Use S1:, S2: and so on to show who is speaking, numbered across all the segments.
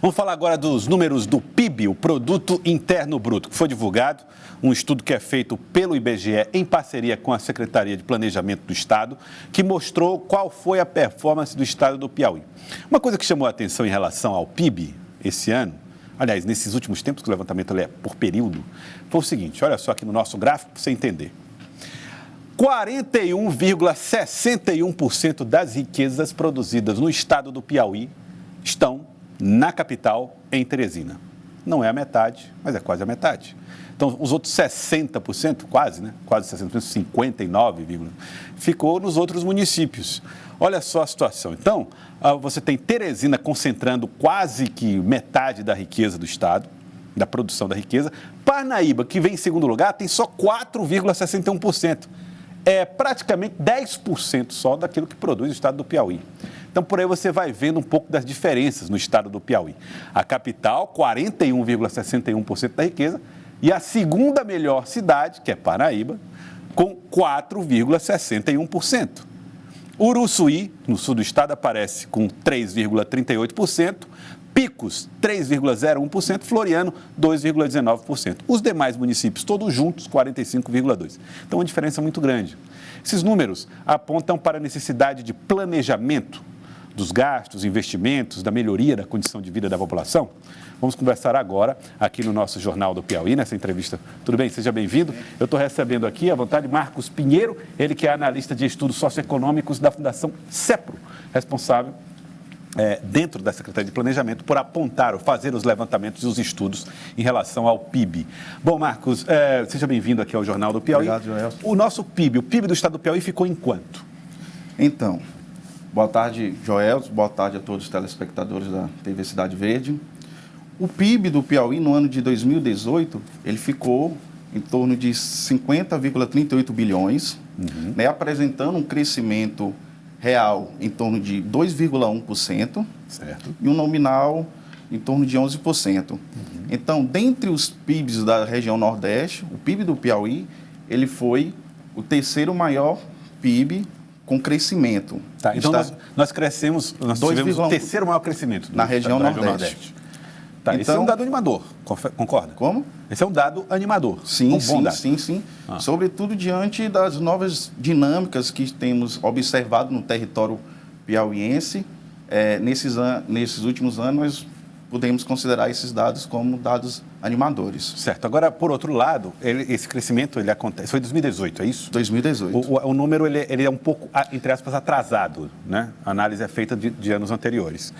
S1: Vamos falar agora dos números do PIB, o Produto Interno Bruto, que foi divulgado, um estudo que é feito pelo IBGE em parceria com a Secretaria de Planejamento do Estado, que mostrou qual foi a performance do Estado do Piauí. Uma coisa que chamou a atenção em relação ao PIB esse ano, aliás, nesses últimos tempos, que o levantamento é por período, foi o seguinte, olha só aqui no nosso gráfico para você entender. 41,61% das riquezas produzidas no estado do Piauí estão na capital, em Teresina. Não é a metade, mas é quase a metade. Então, os outros 60%, quase, né? Quase 60%, 59%, ficou nos outros municípios. Olha só a situação. Então, você tem Teresina concentrando quase que metade da riqueza do estado, da produção da riqueza. Parnaíba, que vem em segundo lugar, tem só 4,61%. É praticamente 10% só daquilo que produz o estado do Piauí. Então, por aí você vai vendo um pouco das diferenças no estado do Piauí. A capital, 41,61% da riqueza, e a segunda melhor cidade, que é Parnaíba, com 4,61%. Uruçuí, no sul do estado, aparece com 3,38%, Picos, 3,01%, Floriano, 2,19%. Os demais municípios, todos juntos, 45,2%. Então, uma diferença muito grande. Esses números apontam para a necessidade de planejamento dos gastos, investimentos, da melhoria da condição de vida da população. Vamos conversar agora aqui no nosso Jornal do Piauí, nessa entrevista. Tudo bem? Seja bem-vindo. Eu estou recebendo aqui, à vontade, Marcos Pinheiro, ele que é analista de estudos socioeconômicos da Fundação CEPRO, responsável dentro da Secretaria de Planejamento por apontar ou fazer os levantamentos e os estudos em relação ao PIB. Bom, Marcos, seja bem-vindo aqui ao Jornal do Piauí.
S2: Obrigado, Joel.
S1: O nosso PIB, o PIB do estado do Piauí ficou em quanto?
S2: Então, boa tarde, Joel, boa tarde a todos os telespectadores da TV Cidade Verde. O PIB do Piauí no ano de 2018, ele ficou em torno de 50,38 bilhões, né, apresentando um crescimento real em torno de 2,1%,
S1: certo,
S2: e um nominal em torno de 11%. Então, dentre os PIBs da região Nordeste, o PIB do Piauí, ele foi o terceiro maior PIB com crescimento.
S1: Tá, então nós crescemos, nós tivemos o terceiro maior crescimento
S2: na região Nordeste.
S1: Tá,
S2: então,
S1: esse é um dado animador, concorda?
S2: Como?
S1: Esse é um dado animador.
S2: Sim,
S1: bom dado.
S2: sim. Sobretudo diante das novas dinâmicas que temos observado no território piauiense, nesses últimos anos nós podemos considerar esses dados como dados animadores.
S1: Certo. Agora, por outro lado, esse crescimento ele acontece. Foi em 2018, é isso?
S2: 2018.
S1: O número ele é um pouco, entre aspas, atrasado, né? A análise é feita de anos anteriores.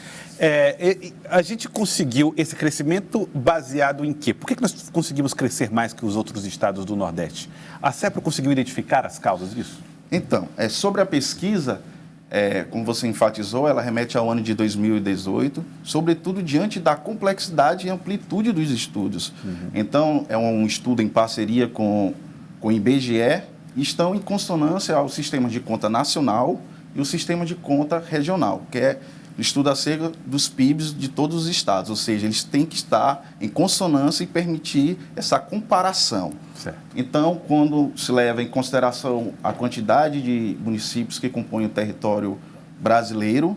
S1: A gente conseguiu esse crescimento baseado em quê? Por que nós conseguimos crescer mais que os outros estados do Nordeste? A CEPRO conseguiu identificar as causas disso?
S2: Então, sobre a pesquisa, como você enfatizou, ela remete ao ano de 2018, sobretudo diante da complexidade e amplitude dos estudos. Então, é um estudo em parceria com o IBGE e estão em consonância ao sistema de conta nacional e o sistema de conta regional, que é o estudo acerca dos PIBs de todos os estados, ou seja, eles têm que estar em consonância e permitir essa comparação.
S1: Certo.
S2: Então, quando se leva em consideração a quantidade de municípios que compõem o território brasileiro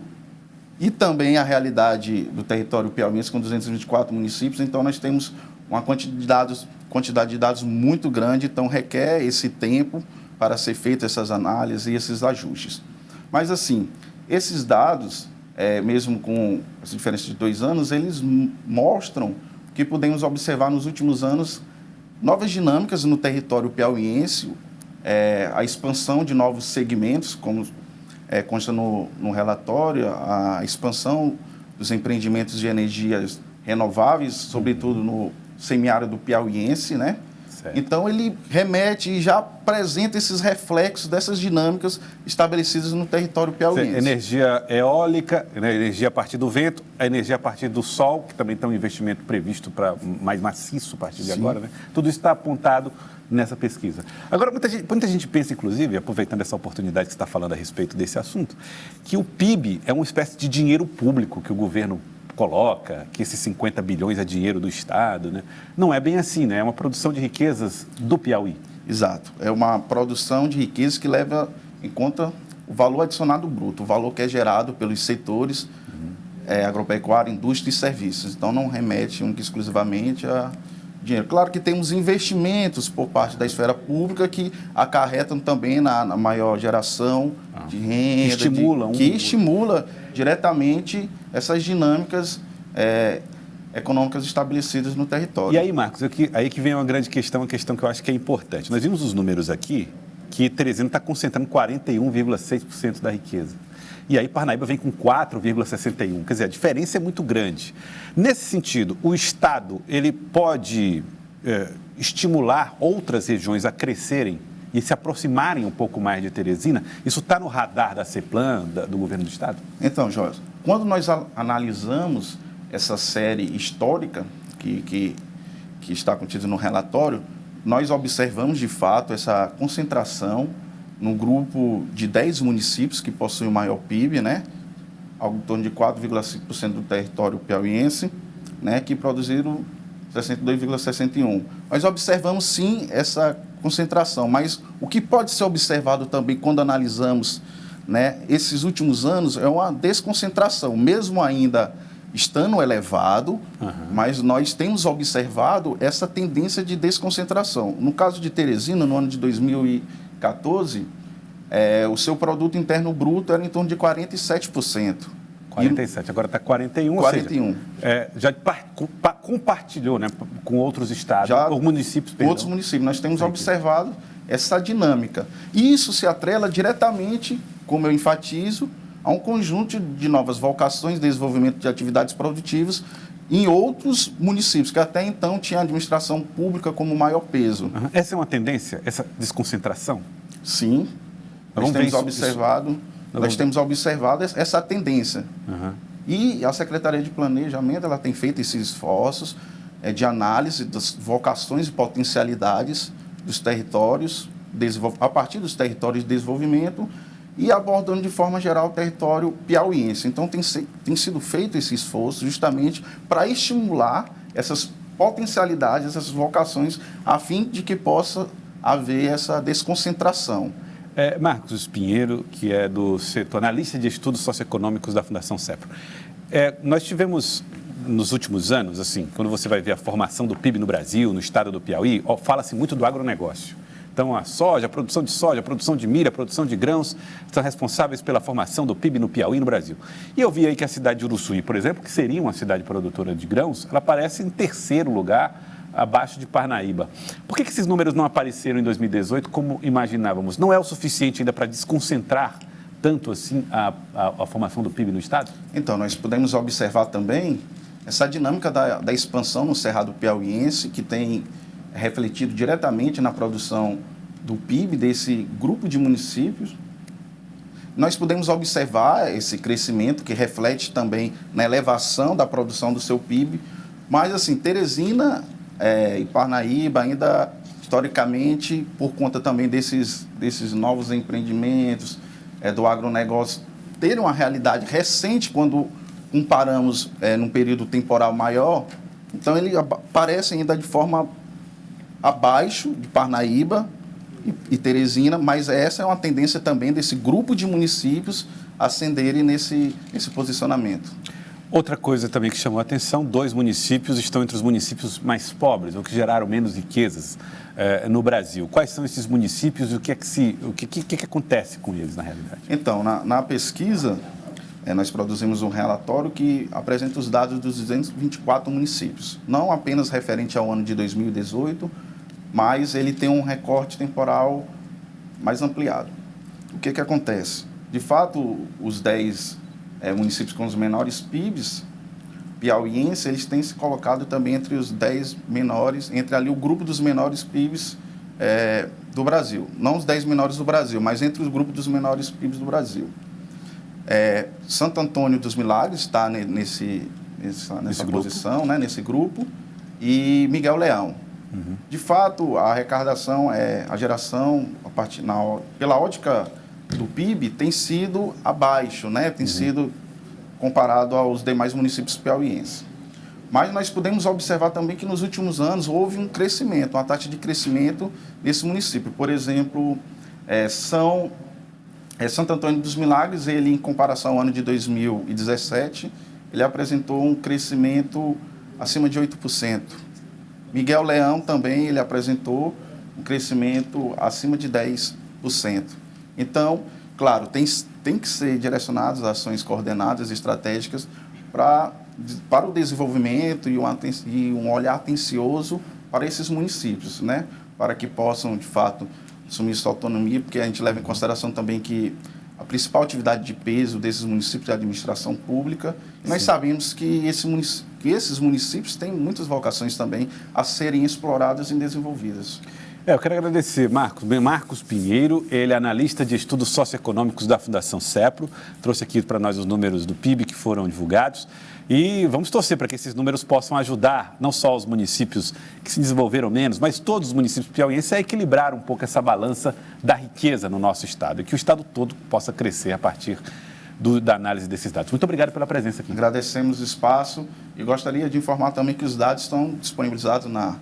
S2: e também a realidade do território piauiense com 224 municípios, então nós temos uma quantidade de dados muito grande, então requer esse tempo para ser feitas essas análises e esses ajustes. Mas, assim, esses dados, mesmo com essa diferença de 2 anos, eles mostram que podemos observar nos últimos anos novas dinâmicas no território piauiense, a expansão de novos segmentos, como consta no relatório, a expansão dos empreendimentos de energias renováveis, sobretudo no semiárido piauiense, né?
S1: Certo.
S2: Então, ele remete e já apresenta esses reflexos dessas dinâmicas estabelecidas no território piauiense.
S1: Energia eólica, energia a partir do vento, a energia a partir do sol, que também tem um investimento previsto para mais maciço a partir de agora, né? Tudo isso está apontado nessa pesquisa. Agora, muita gente pensa, inclusive, aproveitando essa oportunidade que você está falando a respeito desse assunto, que o PIB é uma espécie de dinheiro público que o governo coloca, que esses 50 bilhões é dinheiro do Estado, né? Não é bem assim, né? É uma produção de riquezas do Piauí.
S2: Exato. É uma produção de riquezas que leva em conta o valor adicionado bruto, o valor que é gerado pelos setores agropecuária, indústria e serviços. Então, não remete única e exclusivamente a dinheiro. Claro que temos investimentos por parte da esfera pública que acarretam também na maior geração de renda, que estimula diretamente essas dinâmicas econômicas estabelecidas no território.
S1: E aí, Marcos, aí que vem uma grande questão, uma questão que eu acho que é importante. Nós vimos os números aqui, que Teresina está concentrando 41,6% da riqueza. E aí Parnaíba vem com 4,61%. Quer dizer, a diferença é muito grande. Nesse sentido, o Estado ele pode estimular outras regiões a crescerem e se aproximarem um pouco mais de Teresina? Isso está no radar da CEPLAN, do governo do Estado?
S2: Então, Jorge, quando nós analisamos essa série histórica que está contida no relatório, nós observamos, de fato, essa concentração no grupo de 10 municípios que possuem o maior PIB, né? Algo em torno de 4,5% do território piauiense, né? Que produziram 62,61%. Nós observamos, sim, essa concentração, mas o que pode ser observado também quando analisamos, né, esses últimos anos é uma desconcentração, mesmo ainda estando elevado, mas nós temos observado essa tendência de desconcentração. No caso de Teresina, no ano de 2014, o seu produto interno bruto era em torno de 47%.
S1: 47%, agora está 41%.
S2: 41%.
S1: Já compartilhou, né, com outros estados, ou municípios,
S2: perdão. Outros municípios. Nós temos observado essa dinâmica. E isso se atrela diretamente, como eu enfatizo, a um conjunto de novas vocações, desenvolvimento de atividades produtivas em outros municípios, que até então tinha a administração pública como maior peso.
S1: Essa é uma tendência, essa desconcentração?
S2: Sim. Nós temos observado essa tendência. E a Secretaria de Planejamento ela tem feito esses esforços de análise das vocações e potencialidades dos territórios, a partir dos territórios de desenvolvimento, e abordando de forma geral o território piauiense. Então, tem sido feito esse esforço justamente para estimular essas potencialidades, essas vocações, a fim de que possa haver essa desconcentração.
S1: Marcos Pinheiro, que é do setor analista de estudos socioeconômicos da Fundação CEPRO. Nós tivemos, nos últimos anos, assim, quando você vai ver a formação do PIB no Brasil, no estado do Piauí, fala-se muito do agronegócio. Então, a soja, a produção de milho, a produção de grãos são responsáveis pela formação do PIB no Piauí e no Brasil. E eu vi aí que a cidade de Uruçuí, por exemplo, que seria uma cidade produtora de grãos, ela aparece em terceiro lugar, abaixo de Parnaíba. Por que esses números não apareceram em 2018 como imaginávamos? Não é o suficiente ainda para desconcentrar tanto assim a formação do PIB no estado?
S2: Então, nós podemos observar também essa dinâmica da expansão no Cerrado Piauiense, que tem refletido diretamente na produção do PIB desse grupo de municípios. Nós podemos observar esse crescimento que reflete também na elevação da produção do seu PIB, mas assim, Teresina e Parnaíba ainda, historicamente, por conta também desses novos empreendimentos do agronegócio, terem uma realidade recente quando comparamos num período temporal maior, então ele aparece ainda de forma abaixo de Parnaíba e Teresina, mas essa é uma tendência também desse grupo de municípios ascenderem nesse posicionamento.
S1: Outra coisa também que chamou a atenção, 2 municípios estão entre os municípios mais pobres, ou que geraram menos riquezas no Brasil. Quais são esses municípios e o que acontece com eles na realidade?
S2: Então, na pesquisa, nós produzimos um relatório que apresenta os dados dos 224 municípios, não apenas referente ao ano de 2018, mas ele tem um recorte temporal mais ampliado. O que acontece? De fato, os 10 municípios com os menores PIBs piauienses, eles têm se colocado também entre os 10 menores, entre ali o grupo dos menores PIBs do Brasil. Não os 10 menores do Brasil, mas entre os grupos dos menores PIBs do Brasil. Santo Antônio dos Milagres está nessa posição, né, nesse grupo, e Miguel Leão. De fato, a arrecadação, a geração, pela ótica do PIB, tem sido abaixo, né? Tem sido comparado aos demais municípios piauienses. Mas nós podemos observar também que nos últimos anos houve um crescimento, uma taxa de crescimento nesse município. Por exemplo, Santo Antônio dos Milagres, ele em comparação ao ano de 2017, ele apresentou um crescimento acima de 8%. Miguel Leão também ele apresentou um crescimento acima de 10%. Então, claro, tem que ser direcionadas ações coordenadas e estratégicas para o desenvolvimento e um olhar atencioso para esses municípios, né? Para que possam, de fato, assumir sua autonomia, porque a gente leva em consideração também que a principal atividade de peso desses municípios é a administração pública. E nós sabemos que esses municípios têm muitas vocações também a serem exploradas e desenvolvidas.
S1: Eu quero agradecer Marcos Pinheiro, ele é analista de estudos socioeconômicos da Fundação CEPRO, trouxe aqui para nós os números do PIB que foram divulgados e vamos torcer para que esses números possam ajudar não só os municípios que se desenvolveram menos, mas todos os municípios piauienses a equilibrar um pouco essa balança da riqueza no nosso estado e que o estado todo possa crescer a partir da análise desses dados. Muito obrigado pela presença aqui.
S2: Agradecemos o espaço e gostaria de informar também que os dados estão disponibilizados na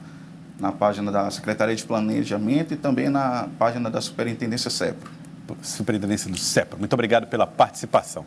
S2: página da Secretaria de Planejamento e também na página da Superintendência CEPRO.
S1: Superintendência do CEPRO. Muito obrigado pela participação.